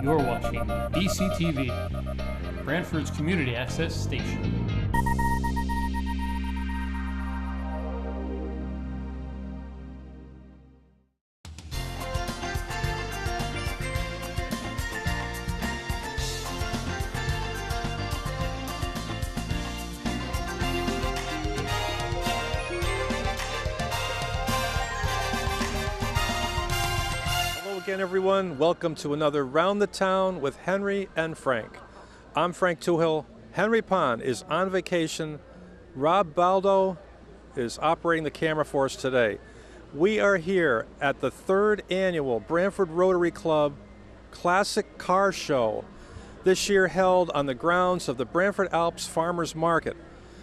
You're watching BCTV, Branford's community access station. Again, everyone, welcome to another Round the Town with Henry and Frank. I'm Frank Toohill. Henry Pond is on vacation. Rob Baldo is operating the camera for us today. We are here at the 3rd annual Branford Rotary Club Classic Car Show, this year held on the grounds of the Branford Alps Farmers Market.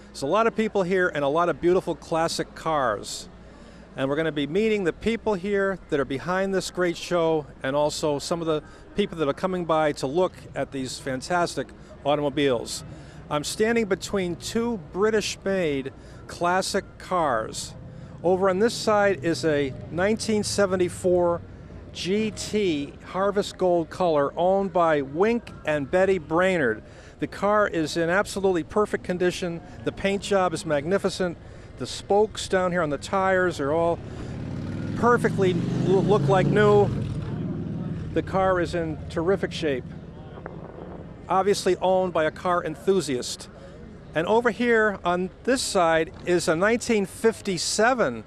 There's a lot of people here and a lot of beautiful classic cars. And we're going to be meeting the people here that are behind this great show and also some of the people that are coming by to look at these fantastic automobiles. I'm standing between two British-made classic cars. Over on this side is a 1974 GT Harvest Gold color owned by Wink and Betty Brainerd. The car is in absolutely perfect condition. The paint job is magnificent. The spokes down here on the tires are all perfectly look like new. The car is in terrific shape. Obviously owned by a car enthusiast. And over here on this side is a 1957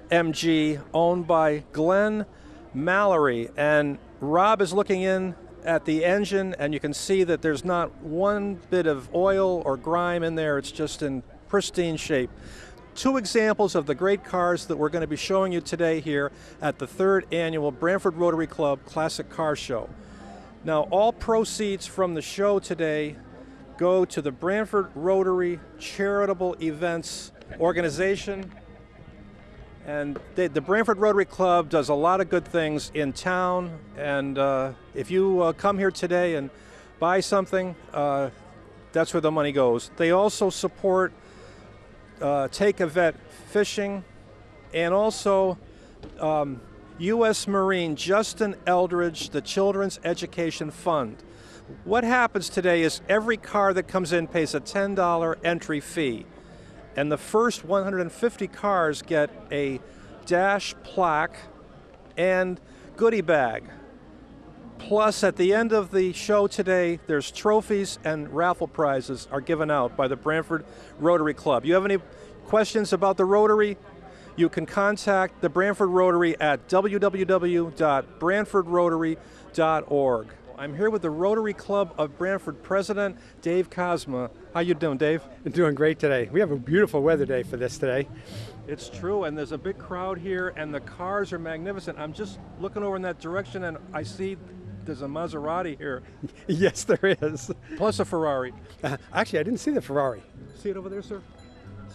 MG owned by Glenn Mallory. And Rob is looking in at the engine and you can see that there's not one bit of oil or grime in there. It's just in pristine shape. Two examples of the great cars that we're going to be showing you today here at the 3rd annual Branford Rotary Club Classic Car Show. Now, all proceeds from the show today go to the Branford Rotary Charitable Events Organization. And the Branford Rotary Club does a lot of good things in town. And if you come here today and buy something, that's where the money goes. They also support Take a Vet Fishing, and also U.S. Marine Justin Eldridge, the Children's Education Fund. What happens today is every car that comes in pays a $10 entry fee, and the first 150 cars get a dash plaque and goodie bag. Plus, at the end of the show today, there's trophies and raffle prizes are given out by the Branford Rotary Club. You have any questions about the Rotary? You can contact the Branford Rotary at www.branfordrotary.org. I'm here with the Rotary Club of Branford President Dave Cosma. How you doing, Dave? I'm doing great today. We have a beautiful weather day for this today. It's true, and there's a big crowd here, and the cars are magnificent. I'm just looking over in that direction, and I see there's a Maserati here. Yes, there is. Plus a Ferrari. Actually, I didn't see the Ferrari. See it over there, sir?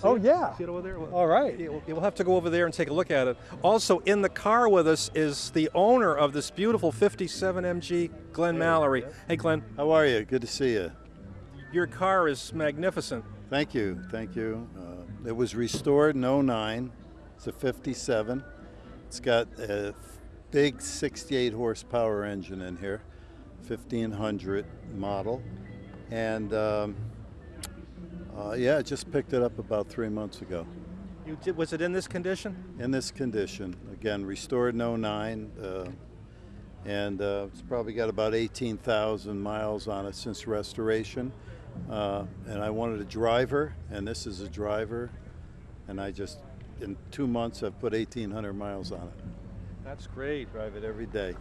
Oh, yeah. See it over there? All right. We'll have to go over there and take a look at it. Also, in the car with us is the owner of this beautiful 57 MG, Glenn Mallory. Hey, Glenn. How are you? Good to see you. Your car is magnificent. Thank you. Thank you. It was restored in '09. It's a 57. It's got a big 68 horsepower engine in here, 1500 model. And yeah, I just picked it up about 3 months ago. You did? Was it in this condition? In this condition. Again, restored in '09. And it's probably got about 18,000 miles on it since restoration. And I wanted a driver, and this is a driver. And I just, in 2 months, I've put 1,800 miles on it. That's great. Drive it every day.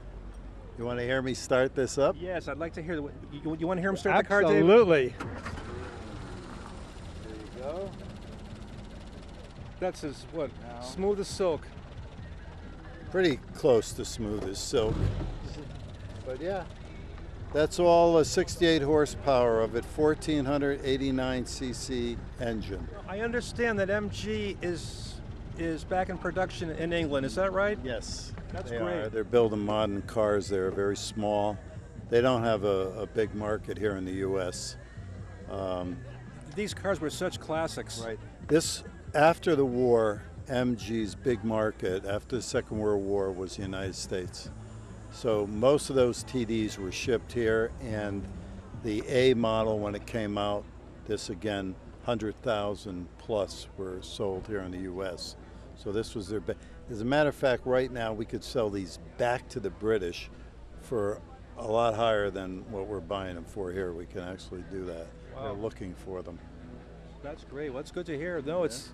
You want to hear me start this up? Yes, I'd like to hear. You want to hear him start the car, Dave? Absolutely. There you go. That's as, what, Now. smooth as silk. Pretty close to smooth as silk. But yeah, that's all a 68 horsepower of it, 1489 cc engine. I understand that MG is back in production in England. Is that right? Yes, That's they great. are. They're building modern cars. They're very small. They don't have a big market here in the U.S. These cars were such classics. Right. This, after the war, MG's big market after the Second World War was the United States. So most of those TDs were shipped here, and the A model, when it came out, this again, 100,000 plus were sold here in the U.S. So this was their as a matter of fact, right now we could sell these back to the British for a lot higher than what we're buying them for here. We can actually do that. Wow. They're looking for them. That's great. Well, that's good to hear. No, it's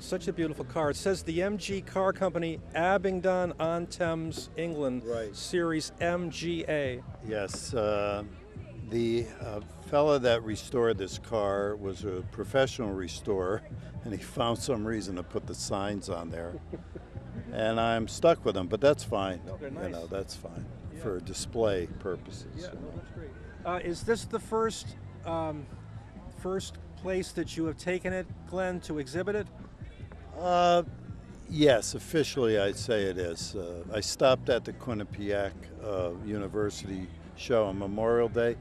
such a beautiful car. It says the MG Car Company, Abingdon-on-Thames, England, Right. Series MGA. Yes, the fella that restored this car was a professional restorer, and he found some reason to put the signs on there. And I'm stuck with them, but that's fine. No, they're nice. You know, that's fine for display purposes. Yeah, no, that's great. Is this the first place that you have taken it, Glenn, to exhibit it? Yes, officially I'd say it is. I stopped at the Quinnipiac University show on Memorial Day,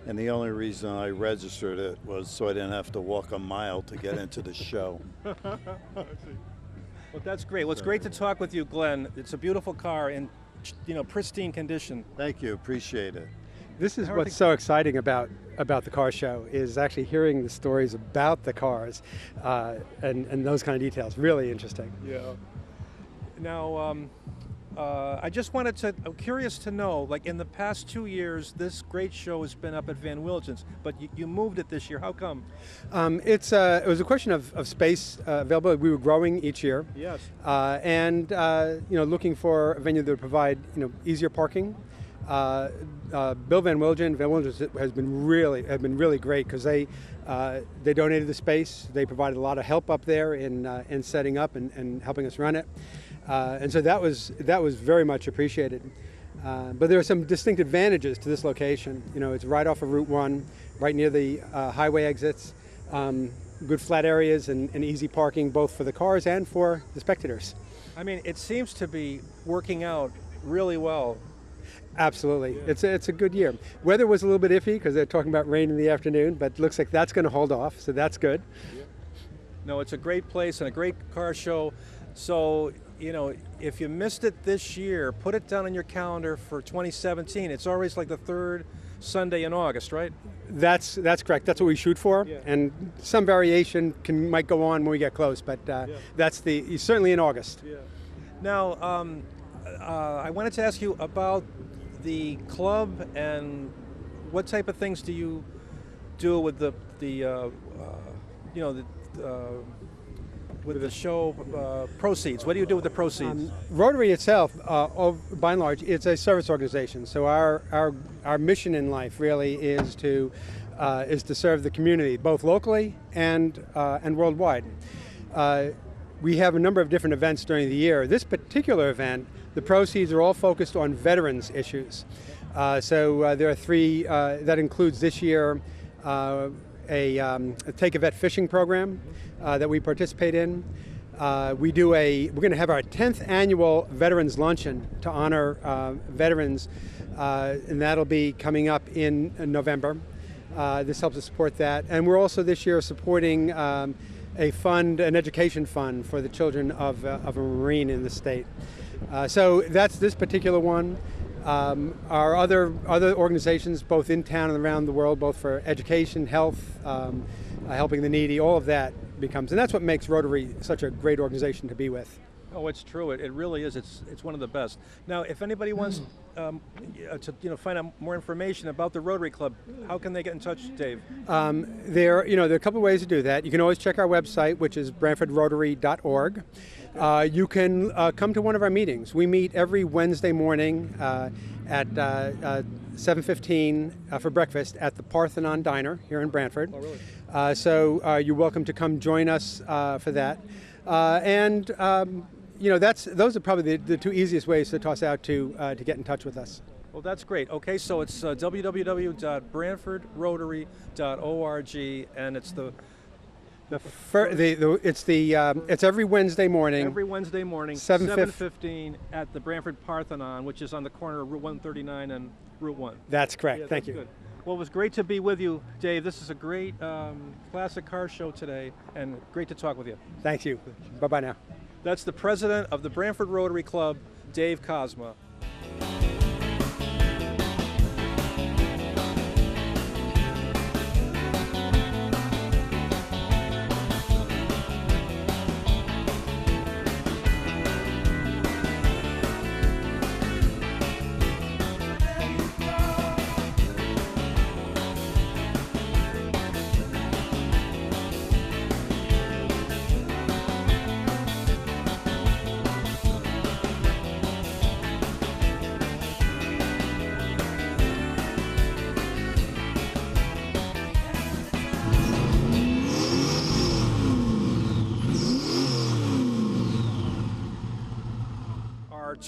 and the only reason I registered it was so I didn't have to walk a mile to get into the show. Well, that's great. Well, it's great to talk with you, Glenn. It's a beautiful car in, pristine condition. Thank you, appreciate it. This is what's so exciting about the car show, is actually hearing the stories about the cars and those kind of details. Really interesting. Yeah. Now, I just wanted to, I'm curious to know, like in the past 2 years, this great show has been up at Van Wilgen's, but you moved it this year. How come? It was a question of space availability. We were growing each year. Yes. And looking for a venue that would provide easier parking. Bill Van Wilgen's has been really great, because they donated the space. They provided a lot of help up there in setting up and helping us run it. And so that was very much appreciated. But there are some distinct advantages to this location. It's right off of Route 1, right near the highway exits. Good flat areas and easy parking, both for the cars and for the spectators. I mean, it seems to be working out really well. Absolutely. Yeah. It's a good year. Weather was a little bit iffy because they're talking about rain in the afternoon, but it looks like that's going to hold off, so that's good. Yeah. No, it's a great place and a great car show. So, if you missed it this year, put it down on your calendar for 2017. It's always like the third Sunday in August, right? That's correct. That's what we shoot for, and some variation might go on when we get close, but that's certainly in August. Yeah. Now, I wanted to ask you about the club and what type of things do you do with the show proceeds? What do you do with the proceeds? Rotary itself, by and large, it's a service organization. So our mission in life really is to serve the community, both locally and worldwide. We have a number of different events during the year. This particular event, the proceeds are all focused on veterans issues. So there are three, that includes this year a Take a Vet fishing program that we participate in. We're going to have our 10th annual Veterans Luncheon to honor veterans, and that'll be coming up in November. This helps us support that. And we're also this year supporting an education fund for the children of a Marine in the state. So that's this particular one. Our other organizations, both in town and around the world, both for education, health, helping the needy, all of that becomes, and that's what makes Rotary such a great organization to be with. Oh, it's true. It really is. It's one of the best. Now, if anybody wants to find out more information about the Rotary Club, how can they get in touch, Dave? There are a couple of ways to do that. You can always check our website, which is branfordrotary.org. You can come to one of our meetings. We meet every Wednesday morning at 7:15 for breakfast at the Parthenon Diner here in Branford. Oh, really? So you're welcome to come join us for that. Those are probably the two easiest ways to toss out to get in touch with us. Well, that's great. Okay, so it's www.branfordrotary.org, and it's it's every Wednesday morning. Every Wednesday morning, 7:15 at the Branford Parthenon, which is on the corner of Route 139 and Route 1. That's correct. Yeah, Thank you. Good. Well, it was great to be with you, Dave. This is a great classic car show today, and great to talk with you. Thank you. Bye-bye now. That's the president of the Branford Rotary Club, Dave Cosma.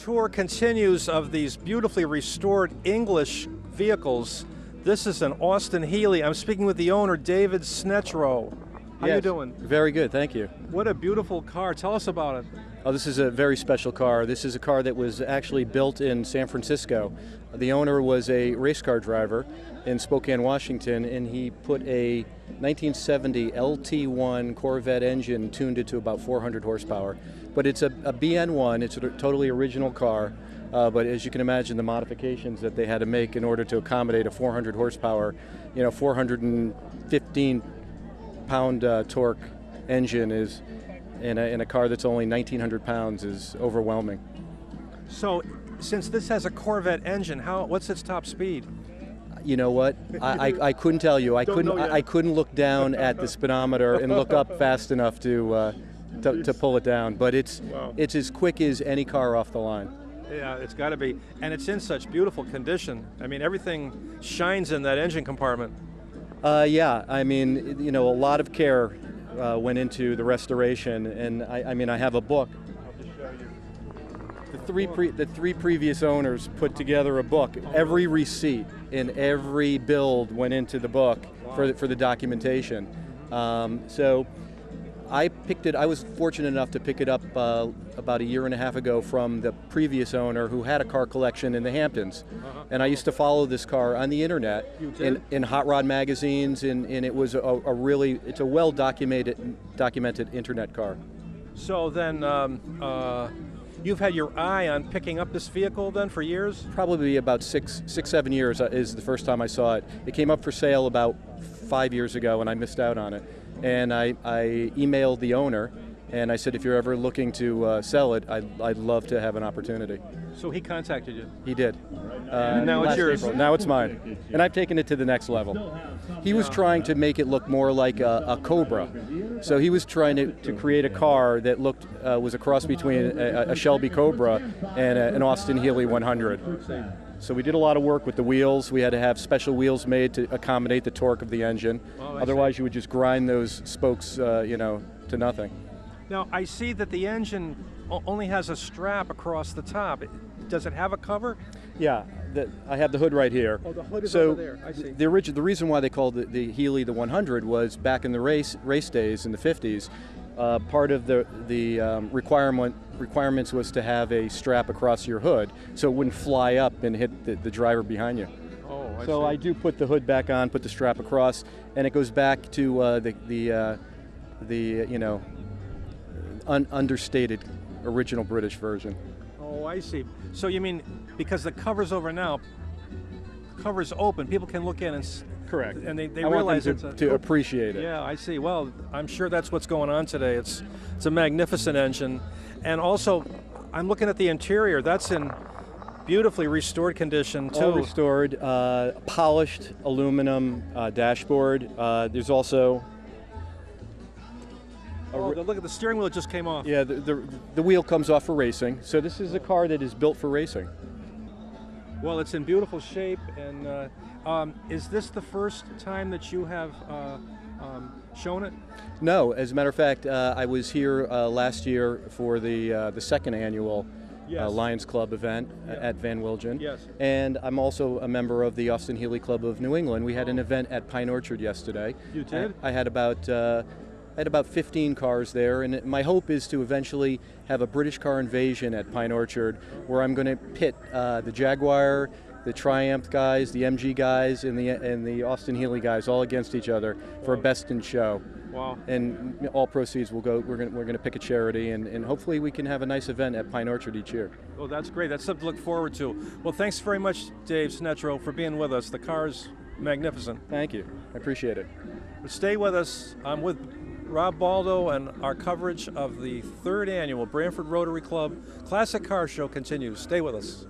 tour continues of these beautifully restored English vehicles. This is an Austin Healey. I'm speaking with the owner, David Snetro. How you Yes, doing? Very good, thank you. What a beautiful car. Tell us about it. Oh, this is a very special car. This is a car that was actually built in San Francisco. The owner was a race car driver in Spokane, Washington, and he put a 1970 LT1 Corvette engine, tuned it to about 400 horsepower. But it's a BN1, it's a totally original car, but as you can imagine, the modifications that they had to make in order to accommodate a 400 horsepower, 415 pound torque engine is in a car that's only 1,900 pounds is overwhelming. So, since this has a Corvette engine, what's its top speed? You know what? I couldn't tell you. I couldn't look down at the speedometer and look up fast enough to pull it down. But it's as quick as any car off the line. Yeah, it's got to be, and it's in such beautiful condition. I mean, everything shines in that engine compartment. Yeah, I mean, a lot of care went into the restoration, and I have a book. I'll just show you. The three previous owners put together a book. Every receipt and every build went into the book for the documentation. So I picked it. I was fortunate enough to pick it up about a year and a half ago from the previous owner who had a car collection in the Hamptons, and I used to follow this car on the internet in hot rod magazines, and it was it's a well documented internet car. So then, you've had your eye on picking up this vehicle then for years? Probably about 7 years is the first time I saw it. It came up for sale about 5 years ago, and I missed out on it. And I emailed the owner, and I said, if you're ever looking to sell it, I'd love to have an opportunity. So he contacted you? He did. Now it's yours. April. Now it's mine. And I've taken it to the next level. He was trying to make it look more like a Cobra. So he was trying to create a car that was a cross between a Shelby Cobra and an Austin Healey 100. So we did a lot of work with the wheels. We had to have special wheels made to accommodate the torque of the engine. Otherwise, you would just grind those spokes, to nothing. Now, I see that the engine only has a strap across the top. Does it have a cover? Yeah, I have the hood right here. Oh, the hood is over there. I see. The reason why they called it the Healey the 100 was back in the race days in the 50s. Part of the requirements was to have a strap across your hood so it wouldn't fly up and hit the driver behind you. Oh, I so see. I do put the hood back on, put the strap across, and it goes back to the understated original British version. Oh, I see. So you mean because the cover's over now, cover's open, people can look in and correct, and they I realize want them to appreciate it. Yeah, I see. Well, I'm sure that's what's going on today. It's a magnificent engine, and also I'm looking at the interior. That's in beautifully restored condition too. All restored, polished aluminum dashboard. There's also look at the steering wheel. It just came off. Yeah, the wheel comes off for racing. So this is a car that is built for racing. Well, it's in beautiful shape, and is this the first time that you have shown it? No, as a matter of fact, I was here last year for the second annual Lions Club event at Van Wilgen. Yes. And I'm also a member of the Austin Healey Club of New England. We had an event at Pine Orchard yesterday. You did? I had about 15 cars there, and my hope is to eventually have a British car invasion at Pine Orchard, where I'm going to pit the Jaguar, the Triumph guys, the MG guys, and the Austin Healey guys all against each other for a best in show. Wow. And all proceeds will go. We're going to pick a charity, and hopefully we can have a nice event at Pine Orchard each year. Oh, that's great. That's something to look forward to. Well, thanks very much, Dave Snetro, for being with us. The car's magnificent. Thank you. I appreciate it. But stay with us. I'm with Rob Baldo, and our coverage of the third annual Branford Rotary Club Classic Car Show continues. Stay with us.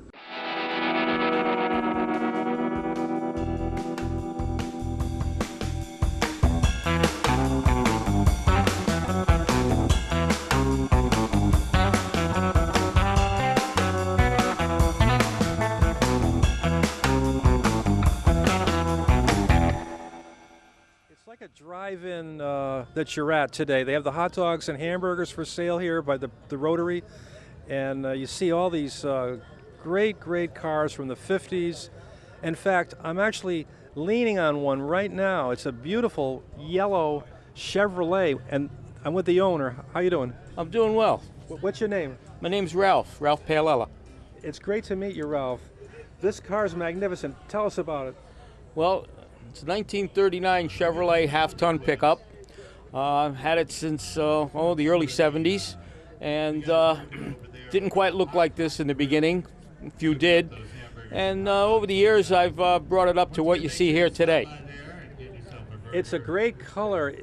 Drive-in that you're at today. They have the hot dogs and hamburgers for sale here by the Rotary, And you see all these great cars from the 50s. In fact, I'm actually leaning on one right now. It's a beautiful yellow Chevrolet, and I'm with the owner. How you doing? I'm doing well. What's your name? My name's Ralph Palella. It's great to meet you, Ralph. This car is magnificent. Tell us about it. Well, it's a 1939 Chevrolet half-ton pickup. Had it since the early 70s, and didn't quite look like this in the beginning. A few did, and over the years I've brought it up to what you see here today. It's a great color.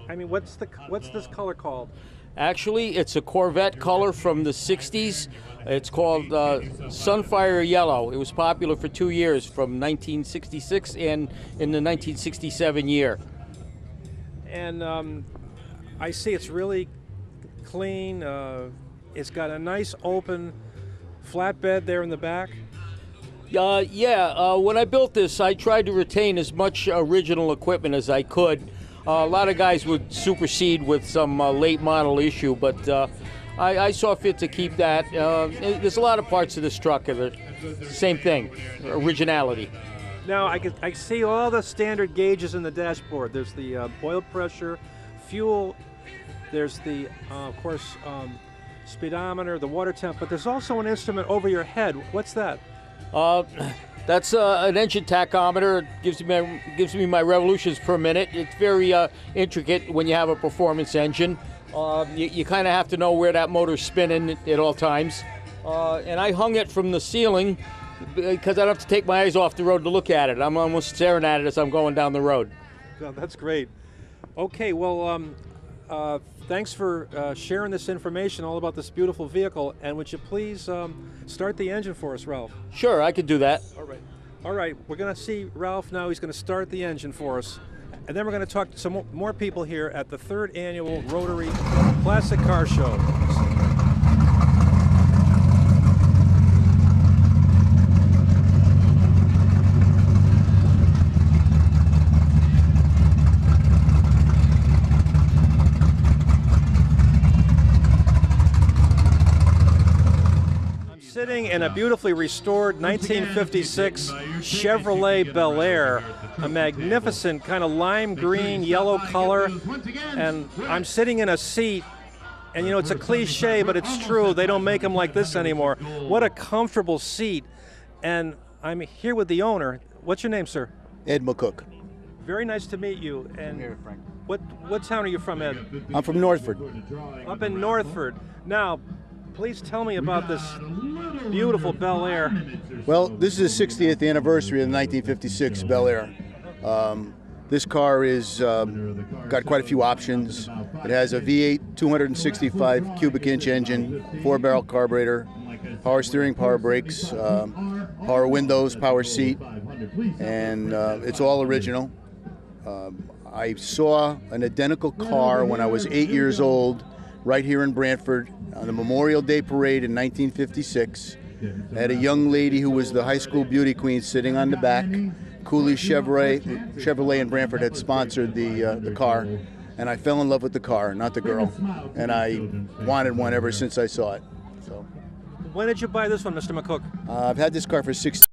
I mean, what's this color called? Actually, it's a Corvette color from the 60s. It's called Sunfire Yellow. It was popular for 2 years, from 1966 and in the 1967 year. And I see it's really clean. It's got a nice open flatbed there in the back. When I built this, I tried to retain as much original equipment as I could. A lot of guys would supersede with some late model issue, but I saw fit to keep that. There's a lot of parts of this truck that are the same thing, originality. Now I see all the standard gauges in the dashboard. There's the oil pressure, fuel. There's the, of course, speedometer, the water temp. But there's also an instrument over your head. What's that? That's an engine tachometer. It gives me my revolutions per minute. It's very intricate when you have a performance engine. You kind of have to know where that motor's spinning at all times. And I hung it from the ceiling because I don't have to take my eyes off the road to look at it. I'm almost staring at it as I'm going down the road. Oh, that's great. Okay, well, thanks for sharing this information all about this beautiful vehicle. And would you please start the engine for us, Ralph? Sure, I could do that. All right, we're going to see Ralph now. He's going to start the engine for us. And then we're going to talk to some more people here at the 3rd Annual Rotary Classic Car Show. Sitting in a beautifully restored 1956 Chevrolet Bel Air, a magnificent kind of lime green, yellow color, and I'm sitting in a seat, and you know, it's a cliche, but it's true, they don't make them like this anymore. What a comfortable seat, and I'm here with the owner. What's your name, sir? Ed McCook. Very nice to meet you. And here, Frank. What town are you from, Ed? I'm from Northford. Up in Northford. Now, please tell me about this beautiful Bel Air. Well, this is the 60th anniversary of the 1956 Bel Air. This car is got quite a few options. It has a V8 265 cubic inch engine, 4-barrel carburetor, power steering, power brakes, power windows, power seat, and it's all original. I saw an identical car when I was 8 years old right here in Branford on the Memorial Day Parade in 1956. I had a young lady who was the high school beauty queen sitting on the back. Cooley Chevrolet in Branford had sponsored the car, and I fell in love with the car, not the girl. And I wanted one ever since I saw it. So, when did you buy this one, Mr. McCook? I've had this car for 16